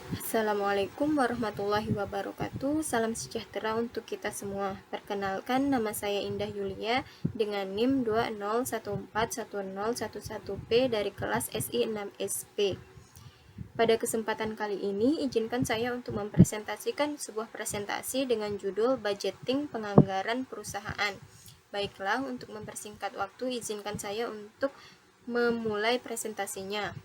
Assalamualaikum warahmatullahi wabarakatuh. Salam sejahtera untuk kita semua. Perkenalkan, nama saya Indah Yulia dengan NIM 20141011P dari kelas SI 6SP. Pada kesempatan kali ini, izinkan saya untuk mempresentasikan sebuah presentasi dengan judul Budgeting Penganggaran Perusahaan. Baiklah, untuk mempersingkat waktu, izinkan saya untuk memulai presentasinya.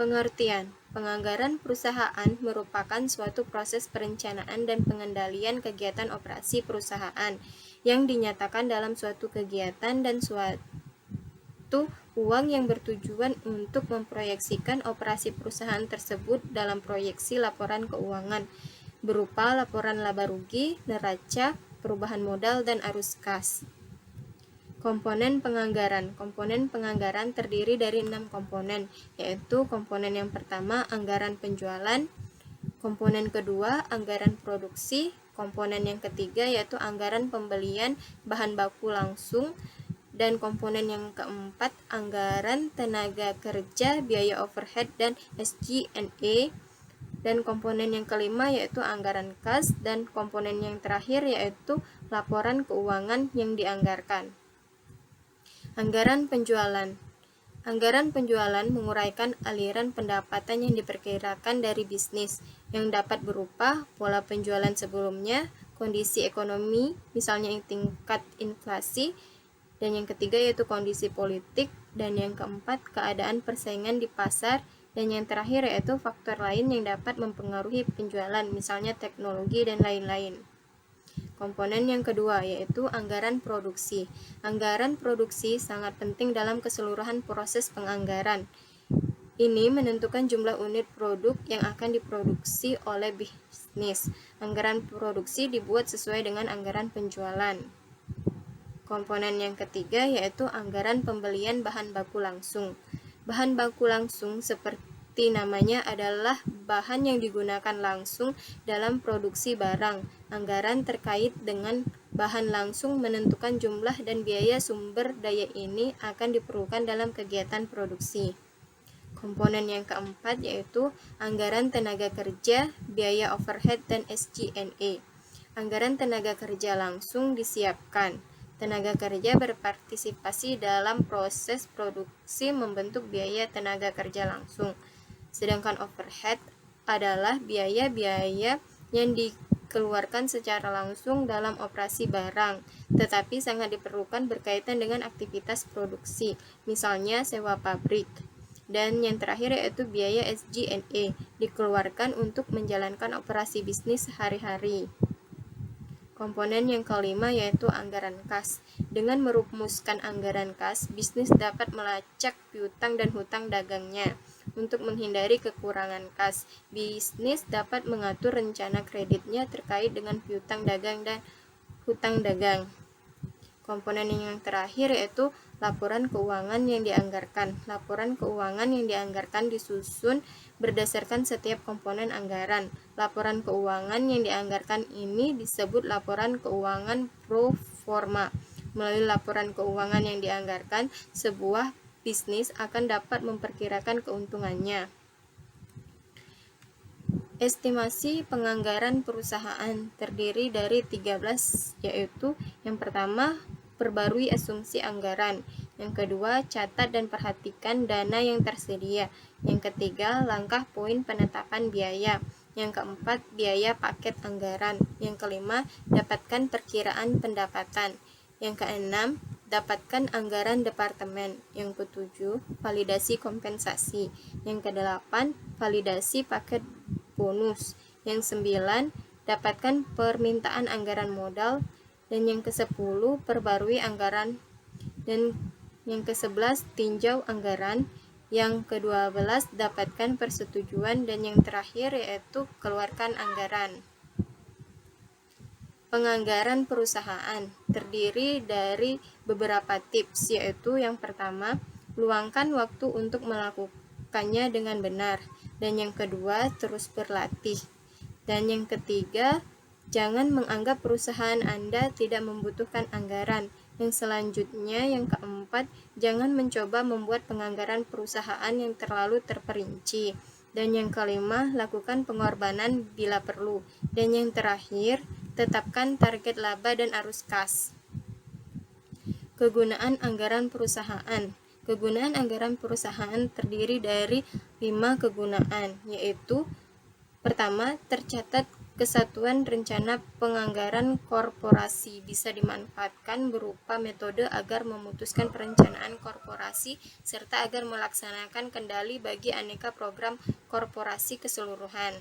Pengertian: penganggaran perusahaan merupakan suatu proses perencanaan dan pengendalian kegiatan operasi perusahaan yang dinyatakan dalam suatu kegiatan dan suatu uang yang bertujuan untuk memproyeksikan operasi perusahaan tersebut dalam proyeksi laporan keuangan berupa laporan laba rugi, neraca, perubahan modal, dan arus kas. Komponen penganggaran. Komponen penganggaran terdiri dari 6 komponen, yaitu komponen yang pertama anggaran penjualan, komponen kedua anggaran produksi, komponen yang ketiga yaitu anggaran pembelian bahan baku langsung, dan komponen yang keempat anggaran tenaga kerja, biaya overhead, dan SG&A, dan komponen yang kelima yaitu anggaran kas, dan komponen yang terakhir yaitu laporan keuangan yang dianggarkan. Anggaran penjualan. Anggaran penjualan menguraikan aliran pendapatan yang diperkirakan dari bisnis, yang dapat berupa pola penjualan sebelumnya, kondisi ekonomi, misalnya tingkat inflasi, dan yang ketiga yaitu kondisi politik, dan yang keempat keadaan persaingan di pasar, dan yang terakhir yaitu faktor lain yang dapat mempengaruhi penjualan, misalnya teknologi dan lain-lain. Komponen yang kedua yaitu anggaran produksi. Anggaran produksi sangat penting dalam keseluruhan proses penganggaran. Ini menentukan jumlah unit produk yang akan diproduksi oleh bisnis. Anggaran produksi dibuat sesuai dengan anggaran penjualan. Komponen yang ketiga yaitu anggaran pembelian bahan baku langsung. Bahan baku langsung seperti namanya adalah bahan yang digunakan langsung dalam produksi barang. Anggaran terkait dengan bahan langsung menentukan jumlah dan biaya sumber daya ini akan diperlukan dalam kegiatan produksi. Komponen yang keempat yaitu anggaran tenaga kerja, biaya overhead, dan SG&A. Anggaran tenaga kerja langsung disiapkan. Tenaga kerja berpartisipasi dalam proses produksi membentuk biaya tenaga kerja langsung. Sedangkan overhead adalah biaya-biaya yang dikeluarkan secara langsung dalam operasi barang, tetapi sangat diperlukan berkaitan dengan aktivitas produksi, misalnya sewa pabrik. Dan yang terakhir yaitu biaya SG&A, dikeluarkan untuk menjalankan operasi bisnis sehari-hari. Komponen yang kelima yaitu anggaran kas. Dengan merumuskan anggaran kas, bisnis dapat melacak piutang dan hutang dagangnya. Untuk menghindari kekurangan kas, bisnis dapat mengatur rencana kreditnya terkait dengan piutang dagang dan hutang dagang. Komponen yang terakhir yaitu laporan keuangan yang dianggarkan. Laporan keuangan yang dianggarkan disusun berdasarkan setiap komponen anggaran. Laporan keuangan yang dianggarkan ini disebut laporan keuangan pro forma. Melalui laporan keuangan yang dianggarkan, sebuah bisnis akan dapat memperkirakan keuntungannya. Estimasi penganggaran perusahaan terdiri dari 13, yaitu yang pertama, perbarui asumsi anggaran. Yang kedua, catat dan perhatikan dana yang tersedia. Yang ketiga, langkah poin penetapan biaya. Yang keempat, biaya paket anggaran. Yang kelima, dapatkan perkiraan pendapatan. Yang keenam, dapatkan anggaran departemen. Yang ketujuh, validasi kompensasi. Yang kedelapan, validasi paket bonus. Yang sembilan, dapatkan permintaan anggaran modal. Dan yang ke-10, perbarui anggaran. Dan yang ke-11, tinjau anggaran. Yang ke-12, dapatkan persetujuan. Dan yang terakhir yaitu keluarkan anggaran. Penganggaran perusahaan terdiri dari beberapa tips, yaitu yang pertama, luangkan waktu untuk melakukannya dengan benar. Dan yang kedua, terus berlatih. Dan yang ketiga, jangan menganggap perusahaan Anda tidak membutuhkan anggaran. Yang selanjutnya, yang keempat, jangan mencoba membuat penganggaran perusahaan yang terlalu terperinci. Dan yang kelima, lakukan pengorbanan bila perlu. Dan yang terakhir, tetapkan target laba dan arus kas. Kegunaan anggaran perusahaan. Kegunaan anggaran perusahaan terdiri dari 5 kegunaan, yaitu pertama, tercatat kesatuan rencana penganggaran korporasi bisa dimanfaatkan berupa metode agar memutuskan perencanaan korporasi serta agar melaksanakan kendali bagi aneka program korporasi keseluruhan.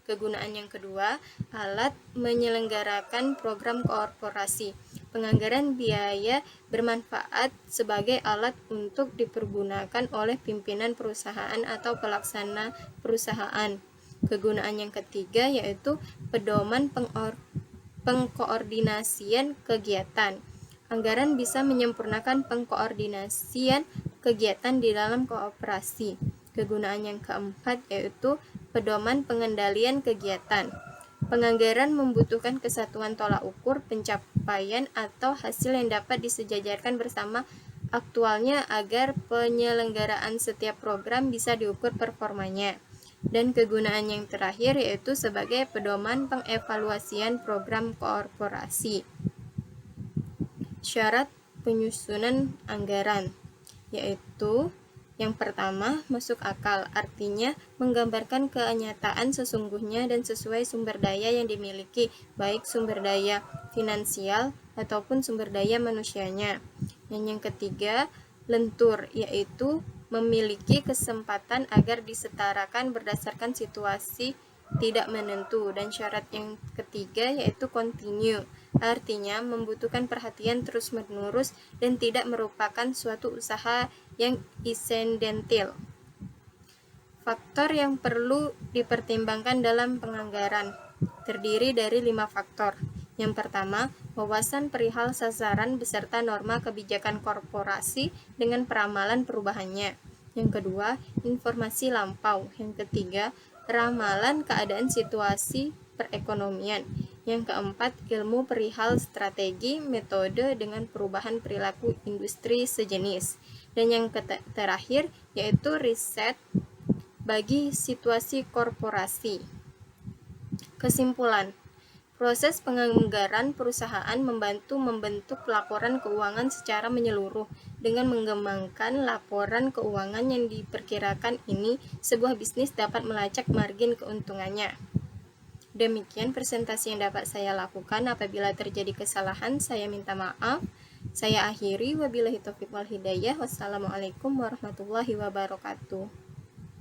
Kegunaan yang kedua, alat menyelenggarakan program korporasi. Penganggaran biaya bermanfaat sebagai alat untuk dipergunakan oleh pimpinan perusahaan atau pelaksana perusahaan. Kegunaan yang ketiga yaitu pedoman pengkoordinasian kegiatan. Anggaran bisa menyempurnakan pengkoordinasian kegiatan di dalam kooperasi. Kegunaan yang keempat yaitu pedoman pengendalian kegiatan. Penganggaran membutuhkan kesatuan tolak ukur, pencapaian, atau hasil yang dapat disejajarkan bersama aktualnya agar penyelenggaraan setiap program bisa diukur performanya. Dan kegunaan yang terakhir yaitu sebagai pedoman pengevaluasian program korporasi. Syarat penyusunan anggaran yaitu yang pertama, masuk akal, artinya menggambarkan kenyataan sesungguhnya dan sesuai sumber daya yang dimiliki, baik sumber daya finansial ataupun sumber daya manusianya. Dan yang ketiga, lentur, yaitu memiliki kesempatan agar disetarakan berdasarkan situasi tidak menentu. Dan syarat yang ketiga yaitu continue, artinya membutuhkan perhatian terus-menerus dan tidak merupakan suatu usaha yang insidental. Faktor yang perlu dipertimbangkan dalam penganggaran terdiri dari 5 faktor. Yang pertama, wawasan perihal sasaran beserta norma kebijakan korporasi dengan peramalan perubahannya. Yang kedua, informasi lampau. Yang ketiga, ramalan keadaan situasi perekonomian. Yang keempat, ilmu perihal strategi, metode dengan perubahan perilaku industri sejenis. Dan yang terakhir yaitu riset bagi situasi korporasi. Kesimpulan, proses penganggaran perusahaan membantu membentuk laporan keuangan secara menyeluruh. Dengan mengembangkan laporan keuangan yang diperkirakan ini, sebuah bisnis dapat melacak margin keuntungannya. Demikian presentasi yang dapat saya lakukan. Apabila terjadi kesalahan, saya minta maaf. Saya akhiri, wabillahi taufiq wal hidayah. Wassalamualaikum warahmatullahi wabarakatuh.